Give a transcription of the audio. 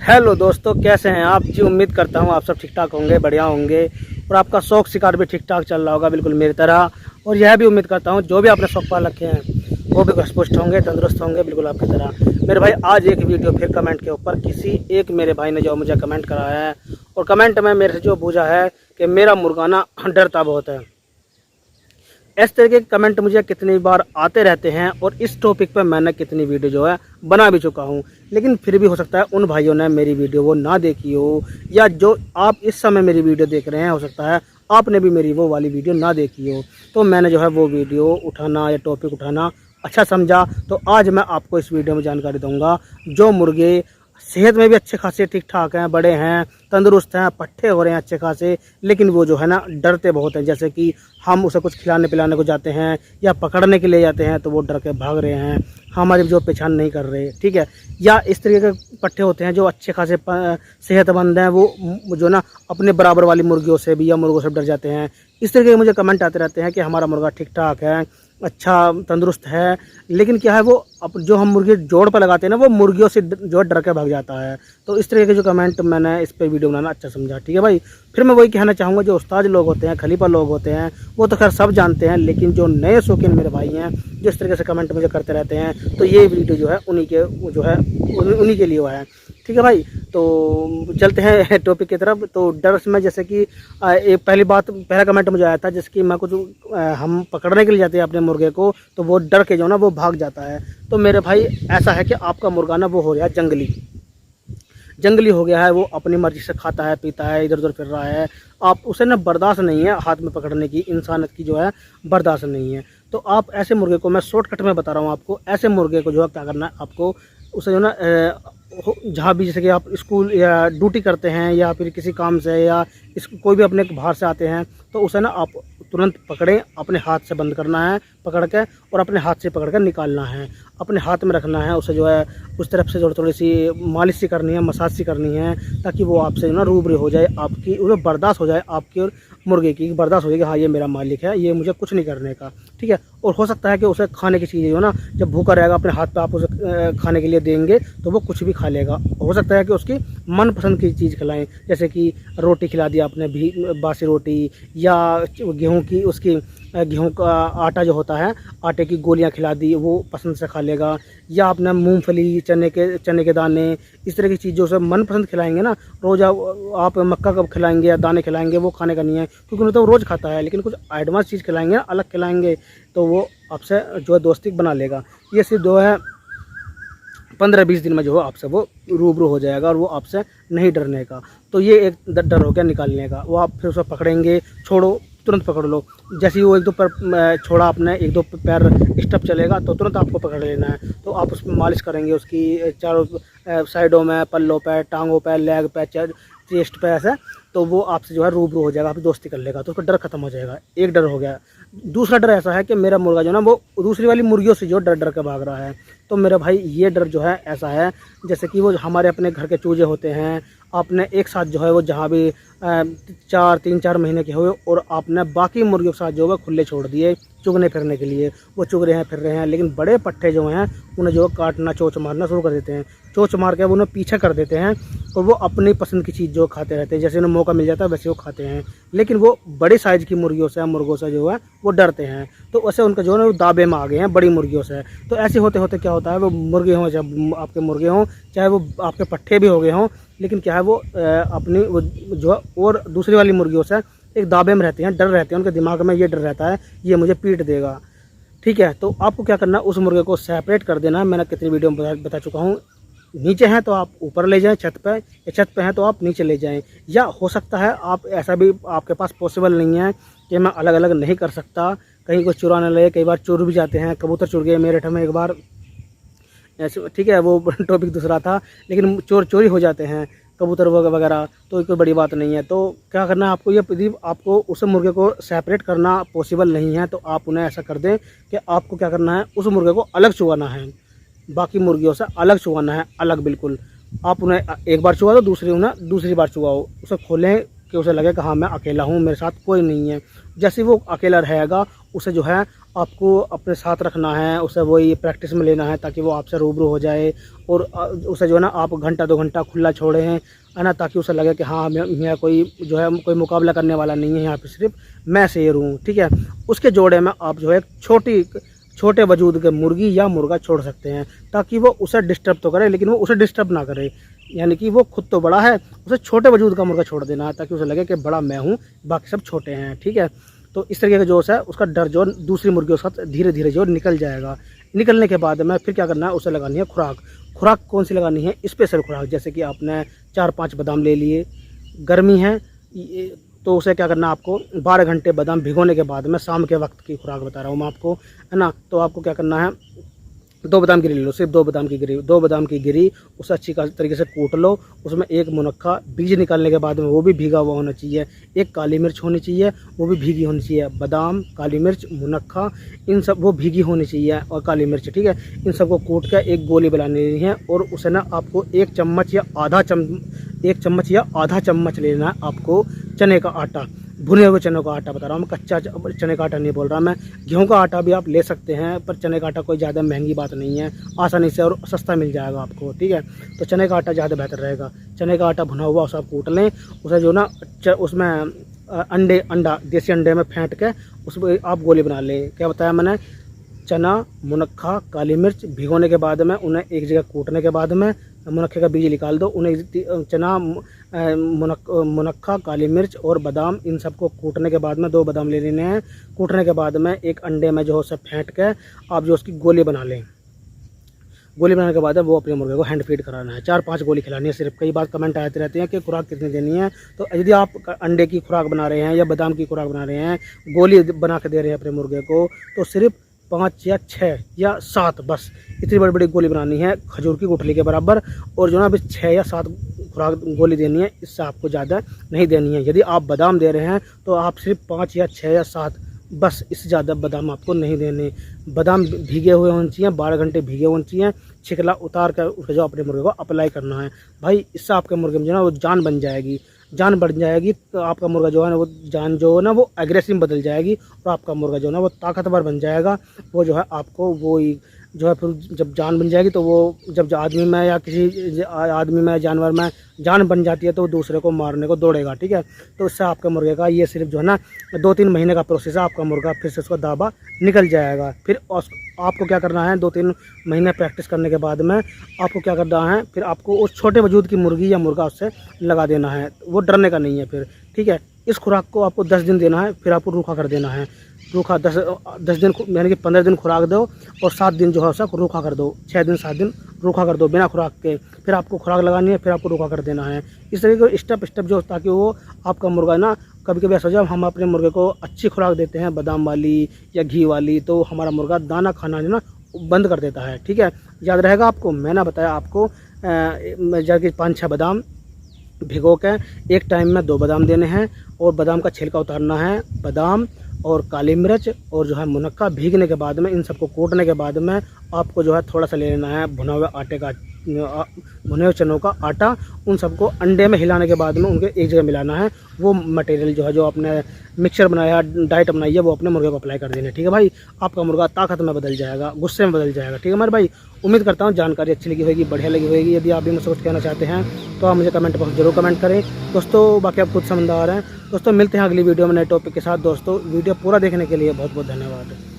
Hello दोस्तों, कैसे हैं आप जी। उम्मीद करता हूँ आप सब ठीक ठाक होंगे, बढ़िया होंगे और आपका शौक शिकार भी ठीक ठाक चल रहा होगा, बिल्कुल मेरी तरह। और यह भी उम्मीद करता हूँ जो भी आपने शौक पाल रखे हैं वो भी पुष्ट होंगे, तंदुरुस्त होंगे, बिल्कुल आपकी तरह। मेरे भाई आज एक वीडियो फिर कमेंट के ऊपर किसी एक मेरे भाई ने जो मुझे कमेंट कराया है और कमेंट में मेरे से जो पूछा है कि मेरा मुर्गाना डरता बहुत है। इस तरह के कमेंट मुझे कितनी बार आते रहते हैं और इस टॉपिक पर मैंने कितनी वीडियो जो है बना भी चुका हूं, लेकिन फिर भी हो सकता है उन भाइयों ने मेरी वीडियो वो ना देखी हो, या जो आप इस समय मेरी वीडियो देख रहे हैं हो सकता है आपने भी मेरी वो वाली वीडियो ना देखी हो। तो मैंने जो है वो वीडियो उठाना या टॉपिक उठाना अच्छा समझा, तो आज मैं आपको इस वीडियो में जानकारी दूंगा। जो मुर्गे सेहत में भी अच्छे खासे ठीक ठाक हैं, बड़े हैं, तंदुरुस्त हैं, पट्टे हो रहे हैं अच्छे खासे, लेकिन वो जो है ना डरते बहुत हैं। जैसे कि हम उसे कुछ खिलाने पिलाने को जाते हैं या पकड़ने के लिए जाते हैं तो वो डर के भाग रहे हैं, हमारी जो पहचान नहीं कर रहे, ठीक है। या इस तरीके के पट्टे होते हैं जो अच्छे खासे सेहतमंद हैं, वो जो ना अपने बराबर वाली मुर्गियों से भी या मुर्गों से डर जाते हैं। इस तरीके के मुझे कमेंट आते रहते हैं कि हमारा मुर्गा ठीक ठाक है, अच्छा तंदुरुस्त है, लेकिन क्या है वो अब जो हम मुर्गी जोड़ पर लगाते हैं ना वो मुर्गियों से जो डर के भाग जाता है। तो इस तरीके के जो कमेंट मैंने इस पे वीडियो बनाना अच्छा समझा, ठीक है भाई। फिर मैं वही कहना चाहूँगा, जो उस्ताद लोग होते हैं, खलीफा लोग होते हैं, वो तो खैर सब जानते हैं, लेकिन जो नए शौकीन मेरे भाई हैं जो इस तरीके से कमेंट मुझे करते रहते हैं, तो ये वीडियो जो है उन्हीं के जो है उन्हीं के लिए हुआ है, ठीक है भाई। तो चलते हैं टॉपिक की तरफ। तो डर में जैसे कि एक पहला कमेंट मुझे आया था, जैसे कि मैं कुछ हम पकड़ने के लिए जाते हैं अपने मुर्गे को, तो वो डर के जो ना वो भाग जाता है। तो मेरे भाई ऐसा है कि आपका मुर्गा ना वो हो गया जंगली हो गया है, वो अपनी मर्जी से खाता है, पीता है, इधर उधर फिर रहा है, आप उसे ना बर्दाश्त नहीं है हाथ में पकड़ने की, इंसानियत की जो है बर्दाश्त नहीं है। तो आप ऐसे मुर्गे को, मैं शॉर्टकट में बता रहा हूँ आपको, ऐसे मुर्गे को जो है क्या करना है आपको, उसे जो ना जहाँ भी, जैसे कि आप स्कूल या ड्यूटी करते हैं या फिर किसी काम से या कोई भी अपने बाहर से आते हैं, तो उसे ना आप तुरंत पकड़ें, अपने हाथ से बंद करना है पकड़ के, और अपने हाथ से पकड़ कर निकालना है, अपने हाथ में रखना है। उसे जो है उस तरफ से थोड़ी सी मालिश सी करनी है, मसाज सी करनी है, ताकि वो आपसे जो ना रूबरू हो जाए, आपकी उसे बर्दाश्त हो जाए, आपकी और मुर्गे की बर्दाश्त हो जाएगी, हाँ ये मेरा मालिक है, ये मुझे कुछ नहीं करने का, ठीक है। और हो सकता है कि उसे खाने की चीज़ें जो ना, जब भूखा रहेगा अपने हाथ पे आप उसे खाने के लिए देंगे तो वो कुछ भी खा लेगा। हो सकता है कि उसकी मनपसंद की चीज़ खिलाएं, जैसे कि रोटी खिला दिया आपने भी, बासी रोटी, या गेहूं की उसकी गेहूं का आटा जो होता है, आटे की गोलियां खिला दी, वो पसंद से खा लेगा। या आपने मूंगफली, चने के दाने, इस तरह की चीज़ों से मनपसंद खिलाएंगे ना। रोज़ आप मक्का कब खिलाएंगे या दाने खिलाएंगे, वो खाने का नहीं है, क्योंकि उन्हें तो रोज़ खाता है, लेकिन कुछ एडवांस चीज़ खिलाएंगे, अलग खिलाएंगे, तो वो आपसे जो है दोस्ती बना लेगा। ये सिर्फ जो है 15-20 दिन में जो है आपसे वो रूबरू हो जाएगा और वो आपसे नहीं डरने का। तो ये एक डर हो गया निकालने का। वो आप फिर उसे पकड़ेंगे, छोड़ो, तुरंत पकड़ लो। जैसे ही वो एक दो पैर छोड़ा आपने, एक दो पैर स्टेप चलेगा तो तुरंत आपको पकड़ लेना है। तो आप उसमें मालिश करेंगे उसकी चारों साइडों में, पल्लों पे, टांगों पे, लेग पे, चेस्ट पे, ऐसे, तो वो आपसे जो है रूबरू हो जाएगा, आपकी दोस्ती कर लेगा, तो उसका डर खत्म हो जाएगा। एक डर हो गया। दूसरा डर ऐसा है कि मेरा मुर्गा जो ना वो दूसरी वाली मुर्गियों से जो डर के भाग रहा है। तो मेरा भाई ये डर जो है ऐसा है, जैसे कि वो हमारे अपने घर के चूजे होते हैं, आपने एक साथ जो है वो जहाँ भी 3-4 महीने के हुए और आपने बाकी मुर्गियों के साथ जो है खुले छोड़ दिए चुगने फिरने के लिए, वो चुग रहे हैं, फिर रहे हैं, लेकिन बड़े पट्टे जो हैं उन्हें जो काटना, चोंच मारना शुरू कर देते हैं। चोंच मार के वो उन्हें पीछे कर देते हैं और वो अपनी पसंद की चीज़ जो खाते रहते हैं, जैसे उन्हें मौका मिल जाता है वैसे वो खाते हैं। लेकिन वो बड़ी साइज़ की मुर्गियों से, मुर्गों से जो है वो डरते हैं, तो वैसे उनका जो है वो दाबे में आ गए हैं बड़ी मुर्गियों से। तो ऐसे होते होते क्या होता है, वो मुर्गे हों, जब आपके मुर्गे हों, चाहे वो आपके पट्टे भी हो गए हों, लेकिन क्या है वो अपनी वो जो है और दूसरी वाली मुर्गियों से एक दाबे में रहते हैं, डर रहते हैं, उनके दिमाग में ये डर रहता है ये मुझे पीट देगा, ठीक है। तो आपको क्या करना है, उस मुर्गे को सेपरेट कर देना है। मैंने कितनी वीडियो में बता चुका हूँ। नीचे हैं तो आप ऊपर ले जाएं छत पे, या छत पे हैं तो आप नीचे ले जाएं। या हो सकता है आप ऐसा भी आपके पास पॉसिबल नहीं है कि मैं अलग अलग नहीं कर सकता, कहीं कुछ चुराने लगे, कई बार चोर भी जाते हैं, कबूतर चुर गए मेरठ में एक बार, ऐसे, ठीक है, वो टॉपिक दूसरा था, लेकिन चोरी हो जाते हैं कबूतर वगैरह, तो कोई बड़ी बात नहीं है। तो क्या करना है आपको, ये यदि आपको उस मुर्गे को सेपरेट करना पॉसिबल नहीं है तो आप उन्हें ऐसा कर दें कि आपको क्या करना है, उस मुर्गे को अलग चुगाना है, बाकी मुर्गियों से अलग चुगाना है, अलग बिल्कुल। आप उन्हें एक बार चुगा दो, दूसरी बार चुगाओ, उसे खोलें कि उसे लगे कि हाँ मैं अकेला हूँ, मेरे साथ कोई नहीं है। जैसे वो अकेला रहेगा, उसे जो है आपको अपने साथ रखना है, उसे वही प्रैक्टिस में लेना है ताकि वो आपसे रूबरू हो जाए। और उसे जो है ना आप घंटा 2 घंटा खुला छोड़े हैं, है ना, ताकि उसे लगे कि हाँ मैं कोई जो है कोई मुकाबला करने वाला नहीं है, यहाँ पे सिर्फ मैं शेर हूँ, ठीक है। उसके जोड़े में आप जो है छोटे वजूद के मुर्गी या मुर्गा छोड़ सकते हैं, ताकि वो उसे डिस्टर्ब तो करे लेकिन वो उसे डिस्टर्ब ना करे। यानी कि वो खुद तो बड़ा है, उसे छोटे वजूद का मुर्गा छोड़ देना है ताकि उसे लगे कि बड़ा मैं हूँ, बाकी सब छोटे हैं, ठीक है। तो इस तरीके का जोश है, उसका डर जो दूसरी मुर्गियों के साथ धीरे धीरे जो निकल जाएगा। निकलने के बाद में फिर क्या करना है, उसे लगानी है खुराक। खुराक कौन सी लगानी है, स्पेशल खुराक, जैसे कि आपने 4-5 बादाम ले लिए, गर्मी है तो उसे क्या करना है, आपको 12 घंटे बादाम भिगोने के बाद में शाम के वक्त की खुराक बता रहा हूँ मैं आपको, है ना। तो आपको क्या करना है, 2 बादाम की गिरी ले लो, सिर्फ 2 बादाम की गिरी, 2 बादाम की गिरी उसे अच्छी तरीके से कूट लो। उसमें एक मुनक्का, बीज निकालने के बाद में वो भी भीगा हुआ होना चाहिए। एक काली मिर्च होनी चाहिए, वो भी भीगी होनी चाहिए। बादाम, काली मिर्च, मुनक्का, इन सब वो भीगी होनी चाहिए, और काली मिर्च, ठीक है। इन सबको कूट कर एक गोली बनानी है, और उसे ना आपको 1 चम्मच या आधा चम्मच लेना है आपको चने का आटा, भुने हुए चने का आटा बता रहा हूँ मैं, कच्चा चने का आटा नहीं बोल रहा मैं। गेहूं का आटा भी आप ले सकते हैं, पर चने का आटा कोई ज़्यादा महंगी बात नहीं है, आसानी से और सस्ता मिल जाएगा आपको, ठीक है। तो चने का आटा ज़्यादा बेहतर रहेगा। चने का आटा भुना हुआ उसे आप कूट लें। उसे जो ना उसमें अंडा, देसी अंडे में फेंट के उसमें आप गोली बना लें। क्या बताया मैंने, चना, मुनक्खा, काली मिर्च भिगोने के बाद में उन्हें एक जगह कूटने के बाद में मुनक्खे का बीज निकाल दो। उन्हें चना, मुनक्खा, काली मिर्च और बादाम, इन सबको कूटने के बाद में 2 बादाम ले लेने हैं। कूटने के बाद में एक अंडे में जो है उसे फेंट के आप जो उसकी गोली बना लें। गोली बनाने के बाद वो अपने मुर्गे को हैंड फीड कराना है, 4-5 गोली खिलानी है सिर्फ। कई बार कमेंट आते रहते हैं कि खुराक कितनी देनी है। तो यदि आप अंडे की खुराक बना रहे हैं या बादाम की खुराक बना रहे हैं, गोली बना के दे रहे हैं अपने मुर्गे को, तो सिर्फ 5 या 6 या 7 बस इतनी बड़ी बड़ी गोली बनानी है, खजूर की गुठली के बराबर। और जो ना अभी 6 या 7 खुराक गोली देनी है, इससे आपको ज़्यादा नहीं देनी है। यदि आप बादाम दे रहे हैं तो आप सिर्फ 5 या 6 या 7 बस, इससे ज़्यादा बादाम आपको नहीं देने। बादाम भीगे हुए होने चाहिए, 12 घंटे भीगे होने चाहिए। छिकला उतार कर उसके जो अपने मुर्गे को अप्लाई करना है भाई, इससे आपके मुर्गे में जो है ना वो जान बन जाएगी, जान बढ़ जाएगी। तो आपका मुर्गा जो है ना वो जान जो है ना वो एग्रेसिव बदल जाएगी, और आपका मुर्गा जो है ना वो ताकतवर बन जाएगा। वो जो है आपको वो जो है फिर जब जान बन जाएगी तो वो जब आदमी में या किसी आदमी में जानवर में जान बन जाती है तो वो दूसरे को मारने को दौड़ेगा, ठीक है। तो इससे आपके मुर्गे का ये सिर्फ जो है ना 2-3 महीने का प्रोसेस है। आपका मुर्गा फिर से उसका दावा निकल जाएगा। फिर आपको क्या करना है, 2-3 महीने प्रैक्टिस करने के बाद में आपको क्या करना है, फिर आपको उस छोटे वजूद की मुर्गी या मुर्गा उससे लगा देना है। वो डरने का नहीं है फिर, ठीक है। इस खुराक को आपको 10 दिन देना है, फिर आपको रूखा कर देना है। रूखा 10 दिन यानी कि 15 दिन खुराक दो, और 7 दिन जो है उसको रूखा कर दो। 6 दिन 7 दिन रूखा कर दो बिना खुराक के। फिर आपको खुराक लगानी है, फिर आपको रूखा कर देना है। इस तरीके से स्टेप जो, ताकि वो आपका मुर्गा ना कभी कभी ऐसा हो जाए हम अपने मुर्गे को अच्छी खुराक देते हैं बादाम वाली या घी वाली, तो हमारा मुर्गा दाना खाना जो ना बंद कर देता है, ठीक है। याद रहेगा आपको, मैंने बताया आपको जैसे 5-6 बादाम भिगो के एक टाइम में 2 बादाम देने हैं, और बादाम का छिलका उतारना है। बादाम और काली मिर्च और जो है मुनक्का भीगने के बाद में, इन सबको कूटने के बाद में आपको जो है थोड़ा सा ले लेना है भुना हुए चनों का आटा। उन सबको अंडे में हिलाने के बाद में उनके एक जगह मिलाना है। वो मटेरियल जो है, जो आपने मिक्सचर बनाया, डाइट बनाई है, वो अपने मुर्गे को अप्लाई कर देना, ठीक है भाई। आपका मुर्गा ताकत में बदल जाएगा, गुस्से में बदल जाएगा, ठीक है मेरे भाई। उम्मीद करता हूँ जानकारी अच्छी लगी होगी, बढ़िया लगी होगी। यदि आप भी मुझसे कुछ कहना चाहते हैं तो आप मुझे कमेंट बॉक्स जरूर कमेंट करें दोस्तों। बाकी आप खुद समझदार हैं दोस्तों। मिलते हैं अगली वीडियो में नए टॉपिक के साथ दोस्तों। वीडियो पूरा देखने के लिए बहुत बहुत धन्यवाद।